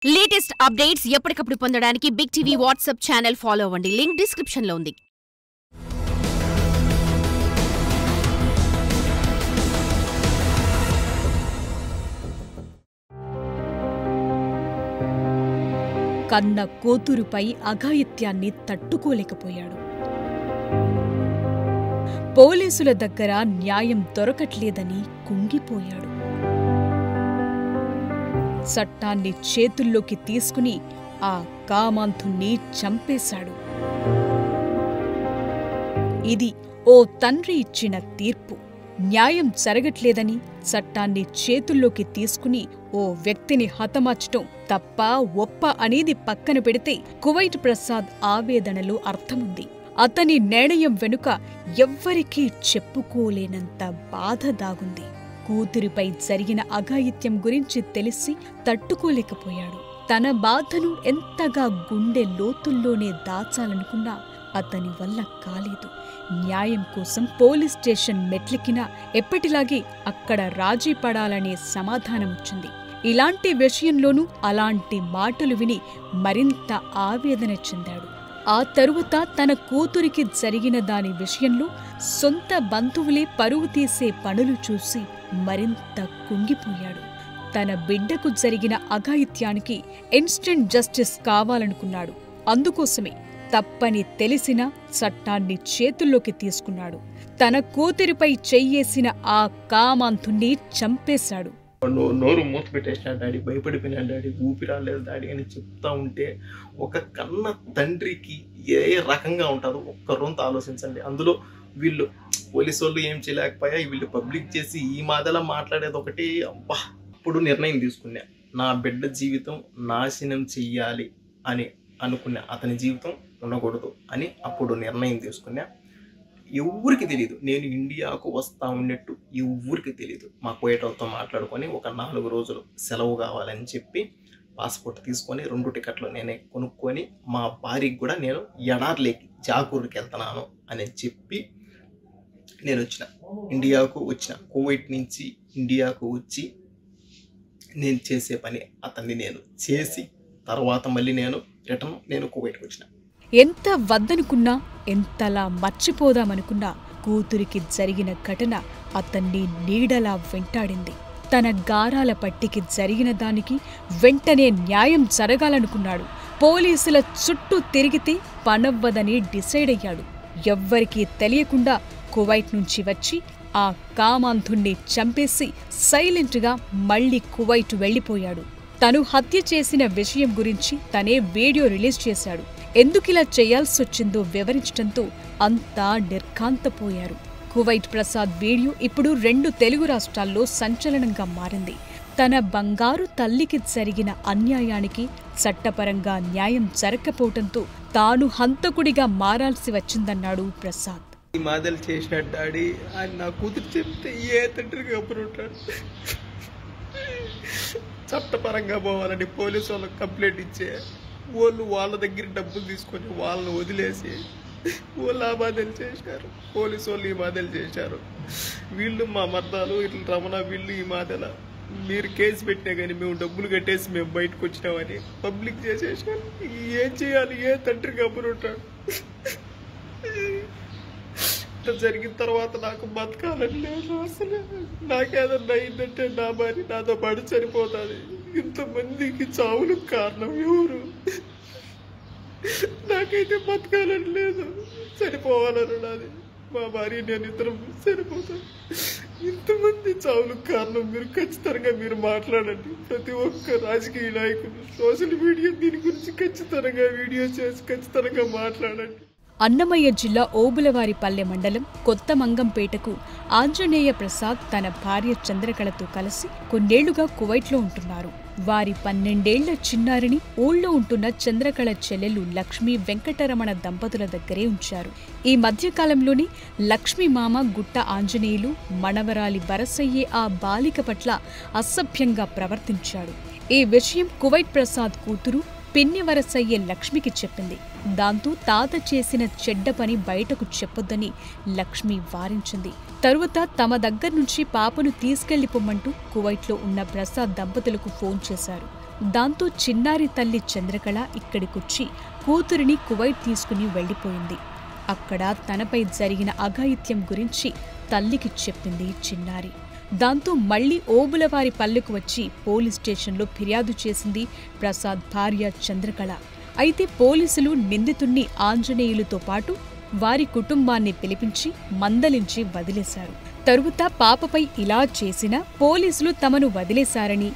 Latest updates ఎప్పటికప్పుడు పొందడానికి big TV WhatsApp channel follow అవ్వండి. లింక్ డిస్క్రిప్షన్ లో ఉంది. కన్న కూతురుపై అఘాయిత్యాన్ని తట్టుకోలేకపోయాడు. పోలీసుల దగ్గర న్యాయం దొరకట్లేదని కుంగిపోయాడు. చట్టాన్ని చేతుల్లోకి తీసుకుని ఆ కామాంధుణ్ణి చంపేశాడు. ఇది ఓ తండ్రి ఇచ్చిన తీర్పు. న్యాయం జరగట్లేదని చట్టాన్ని చేతుల్లోకి తీసుకుని ఓ వ్యక్తిని హతమార్చటం తప్ప ఒప్ప అనేది పక్కన పెడితే కువైట్ ప్రసాద్ ఆవేదనలో అర్థముంది. అతని నిర్ణయం వెనుక ఎవ్వరికీ చెప్పుకోలేనంత బాధ దాగుంది. కూతురిపై జరిగిన అఘాయిత్యం గురించి తెలిసి తట్టుకోలేకపోయాడు. తన బాధను ఎంతగా గుండె లోతుల్లోనే దాచాలనుకున్నా అతని వల్ల కాలేదు. న్యాయం కోసం పోలీస్ స్టేషన్ మెట్లెక్కినా ఎప్పటిలాగే అక్కడ రాజీ పడాలనే సమాధానమొచ్చింది. ఇలాంటి విషయంలోనూ అలాంటి మాటలు విని మరింత ఆవేదన చెందాడు. ఆ తరువాత తన కూతురికి జరిగిన దాని విషయంలో సొంత బంధువులే పరువు తీసే పనులు చూసి మరింత కుంగిపోయాడు. తన బిడ్డకు జరిగిన అఘాయిత్యానికి ఇన్స్టెంట్ జస్టిస్ కావాలనుకున్నాడు. అందుకోసమే తప్పని తెలిసినా చట్టాన్ని చేతుల్లోకి తీసుకున్నాడు. తన కూతురిపై చెయ్యేసిన ఆ కామాంధుణ్ణి చంపేశాడు. నోరు మూత పెట్టేసిన డాడీ, భయపడిపోయినా డాడీ, ఊపిరాలేదు డాడీ అని చెప్తా ఉంటే ఒక కన్న తండ్రికి ఏ రకంగా ఉంటుందో ఒక్క రొంత ఆలోచించండి. అందులో వీళ్ళు పోలీసు వాళ్ళు ఏం చేయలేకపోయా, వీళ్ళు పబ్లిక్ చేసి ఈ మాదలా మాట్లాడేది ఒకటి. అబ్బా, అప్పుడు నిర్ణయం తీసుకున్నా, నా బిడ్డ జీవితం నాశనం చెయ్యాలి అని అనుకున్నా. అతని జీవితం ఉండకూడదు అని అప్పుడు నిర్ణయం తీసుకున్నా. ఎవరికి తెలియదు నేను ఇండియాకు వస్తా ఉన్నట్టు, ఎవరికి తెలియదు. మా కోయటోతో మాట్లాడుకొని ఒక 4 రోజులు సెలవు కావాలని చెప్పి పాస్పోర్ట్ తీసుకొని 2 టికెట్లు నేనే కొనుక్కొని మా భార్యకి కూడా నేను ఎడార్లేకి జాకూర్కి వెళ్తున్నాను అని చెప్పి నేను ఇండియాకు వచ్చిన. కువైట్ నుంచి ఇండియాకు వచ్చి నేను చేసే పని అతన్ని నేను చేసి తర్వాత మళ్ళీ నేను కువైట్కి వచ్చిన. ఎంత వద్దనుకున్నా, ఎంతలా మర్చిపోదామనుకున్నా కూతురికి జరిగిన ఘటన అతన్ని నీడలా వెంటాడింది. తన గారాల పట్టికి జరిగిన దానికి వెంటనే న్యాయం జరగాలనుకున్నాడు. పోలీసుల చుట్టూ తిరిగితే పనవ్వదని డిసైడ్ అయ్యాడు. ఎవ్వరికీ తెలియకుండా కువైట్ నుంచి వచ్చి ఆ కామాంధుణ్ణి చంపేసి సైలెంట్గా మళ్లీ కువైట్ వెళ్లిపోయాడు. తను హత్య చేసిన విషయం గురించి తనే వీడియో రిలీజ్ చేశాడు. ఎందుకిలా చేయాల్సొచ్చిందో వివరించడంతో అంతా నిర్ఘాంతపోయారు. కువైట్ ప్రసాద్ వీడియో ఇప్పుడు 2 తెలుగు రాష్ట్రాల్లో సంచలనంగా మారింది. తన బంగారు తల్లికి జరిగిన అన్యాయానికి చట్టపరంగా న్యాయం జరగకపోవడంతో తాను హంతకుడిగా మారాల్సి వచ్చిందన్నాడు ప్రసాద్. ఈ మాదలు చేసిన డాడీ ఆయన నా కూతురు చెప్తే ఏ తండ్రికి అప్పుడుంటాడు. చట్టపరంగా పోవాలని పోలీసు వాళ్ళకి కంప్లైంట్ ఇచ్చే వాళ్ళు వాళ్ళ దగ్గర డబ్బులు తీసుకొని వాళ్ళని వదిలేసి వాళ్ళు ఆ బాధలు చేశారు. పోలీసు వాళ్ళు ఈ బాధలు చేశారు. వీళ్ళు మా మర్దాలు ఇట్లా రమణ వీళ్ళు ఈ మాదల మీరు కేసు పెట్టినా కానీ మేము డబ్బులు కట్టేసి మేము బయటకు వచ్చినామని పబ్లిక్ చేసేసారు. ఏం చేయాలి, ఏ తండ్రికి అప్పుడు ఉంటాడు. ఇట్లా జరిగిన తర్వాత నాకు బతకాలని లేదు. అసలు నాకేదన్నా అయిందంటే నా భార్య నాతో పాటు చనిపోతుంది. ఇంతమందికి చావులకు కారణం ఎవరు? నాకైతే బతకాలని లేదు, చనిపోవాలన్నది. మా భార్య నేను ఇద్దరం చనిపోతాం. ఇంతమంది చావులకు కారణం మీరు ఖచ్చితంగా మీరు మాట్లాడండి. ప్రతి ఒక్క రాజకీయ నాయకులు సోషల్ మీడియా దీని గురించి ఖచ్చితంగా వీడియో చేసి ఖచ్చితంగా మాట్లాడండి. అన్నమయ్య జిల్లా ఓబులవారిపల్లె మండలం కొత్త మంగంపేటకు ఆంజనేయ ప్రసాద్ తన భార్య చంద్రకళతో కలిసి కొన్నేళ్లుగా కువైట్లో ఉంటున్నారు. వారి 12 ఏళ్ల చిన్నారిని ఊళ్ళో ఉంటున్న చంద్రకళ చెల్లెలు లక్ష్మీ వెంకటరమణ దంపతుల దగ్గరే ఉంచారు. ఈ మధ్యకాలంలోనే లక్ష్మీ మామ గుట్ట ఆంజనేయులు మనవరాలి వరసయ్యే ఆ బాలిక పట్ల అసభ్యంగా ప్రవర్తించాడు. ఈ విషయం కువైట్ ప్రసాద్ కూతురు పిన్ని వరసయ్యే లక్ష్మికి చెప్పింది. దాంతో తాత చేసిన చెడ్డ పని బయటకు చెప్పొద్దని లక్ష్మి వారించింది. తరువాత తమ దగ్గర్నుంచి పాపను తీసుకెళ్లిపోమ్మంటూ కువైట్లో ఉన్న ప్రసాద్ దంపతులకు ఫోన్ చేశారు. దాంతో చిన్నారి తల్లి చంద్రకళ ఇక్కడికొచ్చి కూతురిని కువైట్ తీసుకుని వెళ్లిపోయింది. అక్కడ తనపై జరిగిన అఘాయిత్యం గురించి తల్లికి చెప్పింది చిన్నారి. దాంతో మళ్లీ ఓబులవారి పల్లెకు వచ్చి పోలీస్ స్టేషన్లో ఫిర్యాదు చేసింది ప్రసాద్ భార్య చంద్రకళ. అయితే పోలీసులు నిందితుణ్ణి ఆంజనేయులతో పాటు వారి కుటుంబాన్ని పిలిపించి మందలించి వదిలేశారు. తరువాత పాపపై ఇలా చేసినా పోలీసులు తమను వదిలేశారని,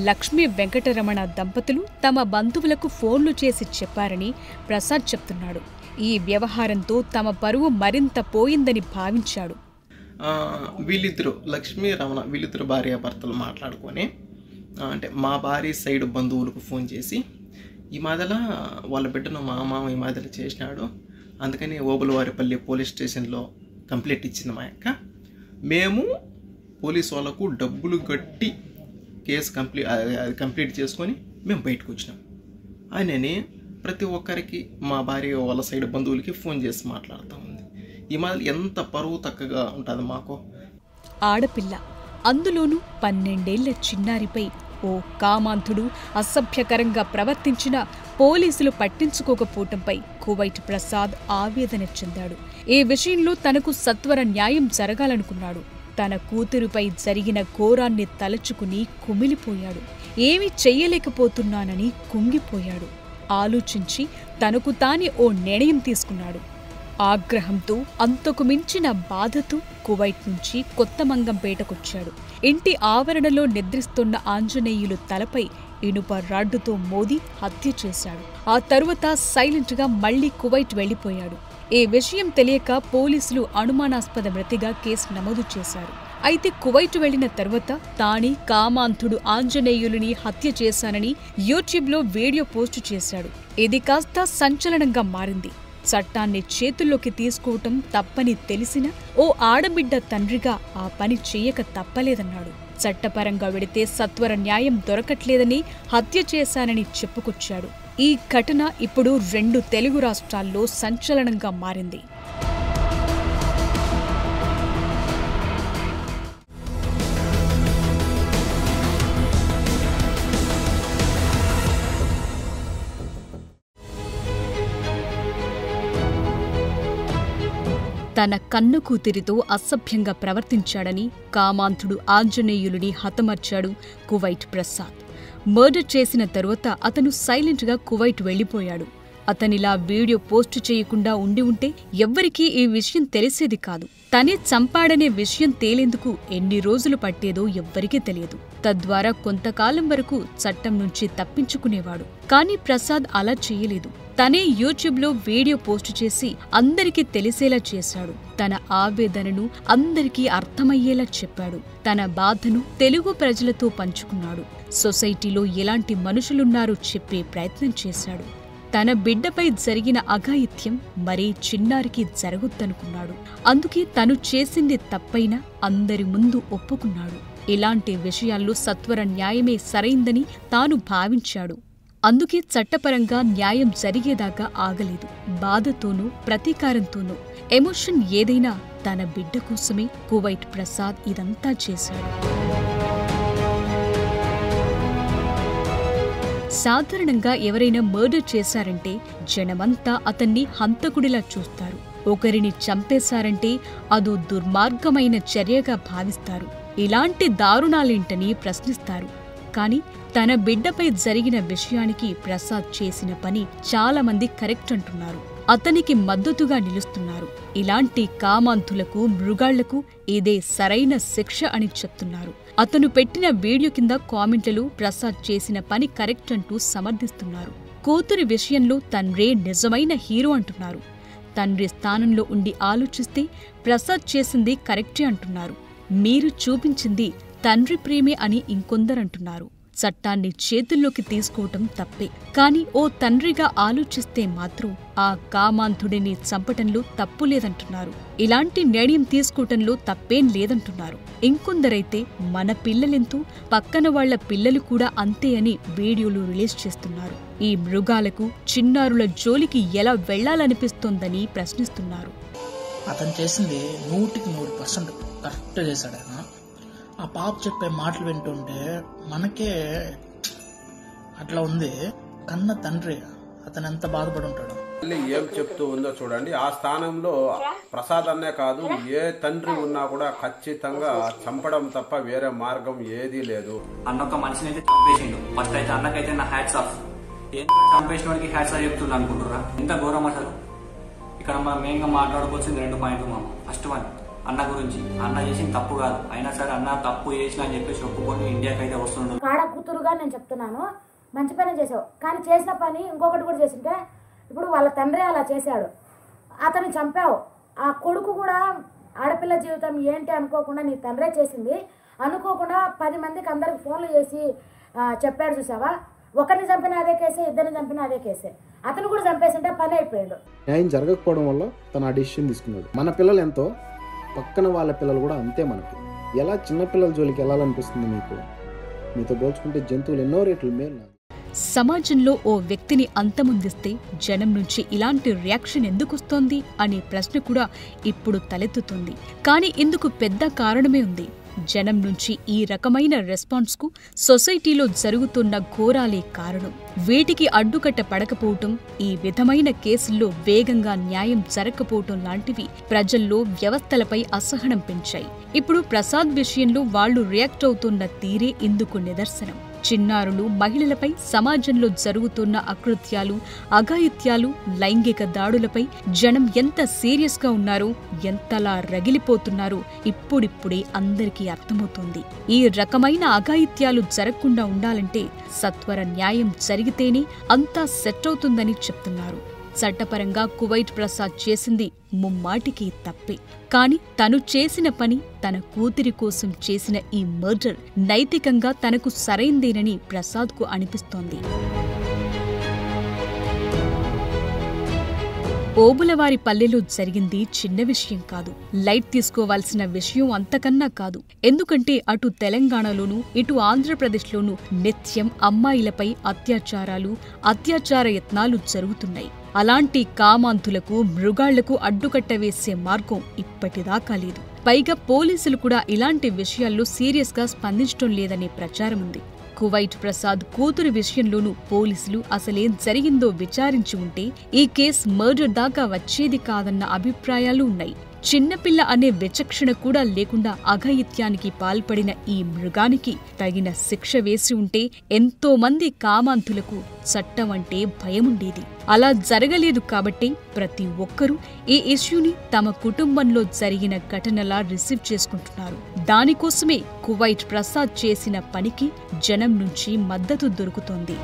లక్ష్మీ వెంకటరమణ దంపతులు తమ బంధువులకు ఫోన్లు చేసి చెప్పారని ప్రసాద్ చెప్తున్నాడు. ఈ వ్యవహారంతో తమ పరువు మరింత పోయిందని భావించాడు. వీళ్ళిద్దరు లక్ష్మీ రమణ వీళ్ళిద్దరు భార్యాభర్తలు మాట్లాడుకొని అంటే మా భార్య సైడ్ బంధువులకు ఫోన్ చేసి ఈ మాదిల వాళ్ళ బిడ్డను మా మామ ఈ మాదిల చేసినాడు, అందుకని ఓబులవారిపల్లి పోలీస్ స్టేషన్లో కంప్లైంట్ ఇచ్చింది మా అక్క. మేము పోలీసు వాళ్ళకు డబ్బులు కట్టి కేసు కంప్లీట్ చేసుకొని మేము బయటకు వచ్చినాం అని ప్రతి ఒక్కరికి మా భార్య వాళ్ళ సైడ్ బంధువులకి ఫోన్ చేసి మాట్లాడుతూ ఉంది. ఈ మాదిరి ఎంత పరువు తక్కువగా ఉంటుంది మాకు. ఆడపిల్ల, అందులోనూ 12 ఏళ్ల చిన్నారిపై ఓ కామాంధుడు అసభ్యకరంగా ప్రవర్తించిన పోలీసులు పట్టించుకోకపోవటంపై కువైట్ ప్రసాద్ ఆవేదన చెందాడు. ఈ విషయంలో తనకు సత్వర న్యాయం జరగాలనుకున్నాడు. తన కూతురుపై జరిగిన ఘోరాన్ని తలచుకుని కుమిలిపోయాడు. ఏమీ చెయ్యలేకపోతున్నానని కుంగిపోయాడు. ఆలోచించి తనకు తానే ఓ నిర్ణయం తీసుకున్నాడు. ఆగ్రహంతో, అంతకు మించిన బాధతో కువైట్ నుంచి కొత్తమంగంపేటకొచ్చాడు. ఇంటి ఆవరణలో నిద్రిస్తున్న ఆంజనేయులు తలపై ఇనుప రాడ్డుతో మోది హత్య చేశాడు. ఆ తరువాత సైలెంట్గా మళ్లీ కువైట్ వెళ్లిపోయాడు. ఈ విషయం తెలియక పోలీసులు అనుమానాస్పద మృతిగా కేసు నమోదు చేశారు. అయితే కువైట్ వెళ్లిన తర్వాత తానే కామాంధుడు ఆంజనేయులని హత్య చేశానని యూట్యూబ్లో వీడియో పోస్టు చేశాడు. ఇది కాస్త సంచలనంగా మారింది. చట్టాన్ని చేతుల్లోకి తీసుకోవటం తప్పని తెలిసిన ఓ ఆడబిడ్డ తండ్రిగా ఆ పని చెయ్యక తప్పలేదన్నాడు. చట్టపరంగా వెడితే సత్వర న్యాయం దొరకట్లేదని హత్య చేశానని చెప్పుకొచ్చాడు. ఈ ఘటన ఇప్పుడు 2 తెలుగు రాష్ట్రాల్లో సంచలనంగా మారింది. తన కన్ను కూతురితో అసభ్యంగా ప్రవర్తించాడని కామాంధుడు ఆంజనేయులుని హతమర్చాడు కువైట్ ప్రసాద్. మర్డర్ చేసిన తరువాత అతను సైలెంట్గా కువైట్ వెళ్లిపోయాడు. అతనిలా వీడియో పోస్టు చేయకుండా ఉండి ఉంటే ఎవ్వరికీ ఈ విషయం తెలిసేది కాదు. తనే చంపాడనే విషయం తేలేందుకు ఎన్ని రోజులు పట్టేదో ఎవ్వరికీ తెలియదు. తద్వారా కొంతకాలం వరకు చట్టం నుంచి తప్పించుకునేవాడు. కానీ ప్రసాద్ అలా చేయలేదు. తనే యూట్యూబ్లో వీడియో పోస్టు చేసి అందరికీ తెలిసేలా చేశాడు. తన ఆవేదనను అందరికీ అర్థమయ్యేలా చెప్పాడు. తన బాధను తెలుగు ప్రజలతో పంచుకున్నాడు. సొసైటీలో ఎలాంటి మనుషులున్నారో చెప్పే ప్రయత్నం చేశాడు. తన బిడ్డపై జరిగిన అఘాయిత్యం మరీ చిన్నారికి జరగొద్దనుకున్నాడు. అందుకే తను చేసింది తప్పైనా అందరి ముందు ఒప్పుకున్నాడు. ఇలాంటి విషయాల్లో సత్వర న్యాయమే సరైందని తాను భావించాడు. అందుకే చట్టపరంగా న్యాయం జరిగేదాకా ఆగలేదు. బాధతోనూ ప్రతీకారంతోనూ ఎమోషన్ ఏదైనా తన బిడ్డ కోసమే కువైట్ ప్రసాద్ ఇదంతా చేశాడు. సాధారణంగా ఎవరైనా మర్డర్ చేశారంటే జనమంతా అతన్ని హంతకుడిలా చూస్తారు. ఒకరిని చంపేశారంటే అదో దుర్మార్గమైన చర్యగా భావిస్తారు. ఇలాంటి దారుణాలేంటని ప్రశ్నిస్తారు. కాని తన బిడ్డపై జరిగిన విషయానికి ప్రసాద్ చేసిన పని చాలా మంది కరెక్ట్ అంటున్నారు. అతనికి మద్దతుగా నిలుస్తున్నారు. ఇలాంటి కామాంధులకు, మృగాళ్లకు ఇదే సరైన శిక్ష అని చెప్తున్నారు. అతను పెట్టిన వీడియో కింద కామెంట్లలో ప్రసాద్ చేసిన పని కరెక్ట్ అంటూ సమర్థిస్తున్నారు. కూతురి విషయంలో తండ్రే నిజమైన హీరో అంటున్నారు. తండ్రి స్థానంలో ఉండి ఆలోచిస్తే ప్రసాద్ చేసింది కరెక్టే అంటున్నారు. మీరు చూపించింది తండ్రి ప్రేమే అని ఇంకొందరంటున్నారు. చట్టాన్ని చేతుల్లోకి తీసుకోవటం తప్పే. కాని ఓ తండ్రిగా ఆలోచిస్తే మాత్రం ఆ కామాంధుడిని చంపటంలో తప్పు లేదంటున్నారు. ఇలాంటి నిర్ణయం తీసుకోవటంలో తప్పేం లేదంటున్నారు. ఇంకొందరైతే మన పిల్లలెంతో పక్కన వాళ్ల పిల్లలు కూడా అంతే అని వీడియోలు రిలీజ్ చేస్తున్నారు. ఈ మృగాలకు, చిన్నారుల జోలికి ఎలా వెళ్లాలనిపిస్తోందని ప్రశ్నిస్తున్నారు. అతను చేసింది 100% కరెక్ట్ చేశాడు. ఆ పాప చెప్పే మాటలు వింటుంటే మనకే అట్లా ఉంది. కన్న తండ్రి అతను ఎంత బాధపడి ఉంటాడు. ఏం చెప్తూ ఉందో చూడండి. ఆ స్థానంలో ప్రసాద్ అన్నే కాదు, ఏ తండ్రి ఉన్నా కూడా ఖచ్చితంగా చంపడం తప్ప వేరే మార్గం ఏదీ లేదు. అన్న ఒక మనిషిని అయితే చంపేసిండు. ఫస్ట్ అయితే అన్నకైతే నా హ్యాట్స్ ఆఫ్. ఏం చంపేసిన వాడికి హ్యాట్స్ ఆఫ్ చెప్తున్నా అనుకుంటురా? ఎంత ఘోరం అసలు. ఇక్కడ మనం మెయిన్గా మాట్లాడుకోవాల్సింది 2 పాయింట్లు మామ. ఫస్ట్ వన్ అన్న గురించి. అన్న చేసిన తప్పు కాదు, అయినా సరే అన్న తప్పు చేసిన అని చెప్పేసి ఒప్పుకొని ఇండియాకి అయితే వస్తున్నాడు. కాడ కూతురుగా నేను చెప్తున్నాను, మంచి పని చేసావు. కానీ చేసిన పని ఇంకొకటి కూడా చేసింటే, ఇప్పుడు వాళ్ళ తండ్రి అలా చేశాడు, అతను చంపావు. ఆ కొడుకు కూడా ఆడపిల్ల జీవితం ఏంటి అనుకోకుండా నీ తండ్రే చేసింది అనుకోకుండా 10 మందికి అందరికి ఫోన్లు చేసి చెప్పాడు చూసావా. ఒకరిని చంపిన అదే కేసే, ఇద్దరిని చంపిన అదే కేసే. అతను కూడా చంపేసింటే పని అయిపోయాడు. న్యాయం జరగకపోవడం వల్ల తను ఆ డిసిషన్ తీసుకున్నాడు. మన పిల్లలు ఎంతో, పక్కన వాళ్ళ పిల్లలు కూడా అంతే. మనకి ఎలా చిన్నపిల్లల జోలికి వెళ్ళాలనిపిస్తుంది మీకు? మీతో పోల్చుకుంటే జంతువులు ఎన్నో రేట్లు మేలు. సమాజంలో ఓ వ్యక్తిని అంతమొందిస్తే జనం నుంచి ఇలాంటి రియాక్షన్ ఎందుకొస్తోంది అనే ప్రశ్న కూడా ఇప్పుడు తలెత్తుతుంది. కానీ ఇందుకు పెద్ద కారణమే ఉంది. జనం నుంచి ఈ రకమైన రెస్పాన్స్కు సొసైటీలో జరుగుతున్న ఘోరాలే కారణం. వీటికి అడ్డుకట్ట పడకపోవటం, ఈ విధమైన కేసుల్లో వేగంగా న్యాయం జరగకపోవటం లాంటివి ప్రజల్లో వ్యవస్థలపై అసహనం పెంచాయి. ఇప్పుడు ప్రసాద్ విషయంలో వాళ్లు రియాక్ట్ అవుతున్న తీరే ఇందుకు నిదర్శనం. చిన్నారులు, మహిళలపై సమాజంలో జరుగుతున్న అకృత్యాలు, అఘాయిత్యాలు, లైంగిక దాడులపై జనం ఎంత సీరియస్గా ఉన్నారో, ఎంతలా రగిలిపోతున్నారో ఇప్పుడిప్పుడే అందరికీ అర్థమవుతోంది. ఈ రకమైన అఘాయిత్యాలు జరగకుండా ఉండాలంటే సత్వర న్యాయం జరిగితేనే అంతా సెట్ అవుతుందని చెప్తున్నారు. చట్టపరంగా కువైట్ ప్రసాద్ చేసింది ముమ్మాటికి తప్పే. కాని తను చేసిన పని, తన కూతురి కోసం చేసిన ఈ మర్డర్ నైతికంగా తనకు సరైందేనని ప్రసాద్కు అనిపిస్తోంది. ఓబులవారి పల్లెలో జరిగింది చిన్న విషయం కాదు. లైట్ తీసుకోవాల్సిన విషయం అంతకన్నా కాదు. ఎందుకంటే అటు తెలంగాణలోనూ ఇటు ఆంధ్రప్రదేశ్లోనూ నిత్యం అమ్మాయిలపై అత్యాచారాలు, అత్యాచార యత్నాలు జరుగుతున్నాయి. అలాంటి కామాంతులకు, మృగాళ్లకు అడ్డుకట్ట వేసే మార్గం ఇప్పటిదాకా లేదు. పైగా పోలీసులు కూడా ఇలాంటి విషయాల్లో సీరియస్గా స్పందించడం లేదనే ప్రచారం ఉంది. కువైట్ ప్రసాద్ కూతురు విషయంలోనూ పోలీసులు అసలేం జరిగిందో విచారించి ఉంటే ఈ కేసు మర్డర్ దాకా వచ్చేది కాదన్న అభిప్రాయాలు ఉన్నాయి. చిన్నపిల్ల అనే విచక్షణ కూడా లేకుండా అఘాయిత్యానికి పాల్పడిన ఈ మృగానికి తగిన శిక్ష వేసి ఉంటే ఎంతో మంది కామాంతులకు చట్టం అంటే భయముండేది. అలా జరగలేదు కాబట్టి ప్రతి ఒక్కరూ ఈ ఇష్యూని తమ కుటుంబంలో జరిగిన ఘటనలా రిసీవ్ చేసుకుంటున్నారు. దానికోసమే కువైట్ ప్రసాద్ చేసిన పనికి జనం నుంచి మద్దతు దొరుకుతోంది.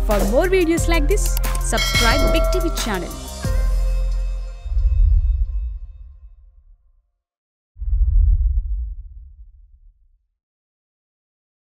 For more videos like this, subscribe Big TV channel.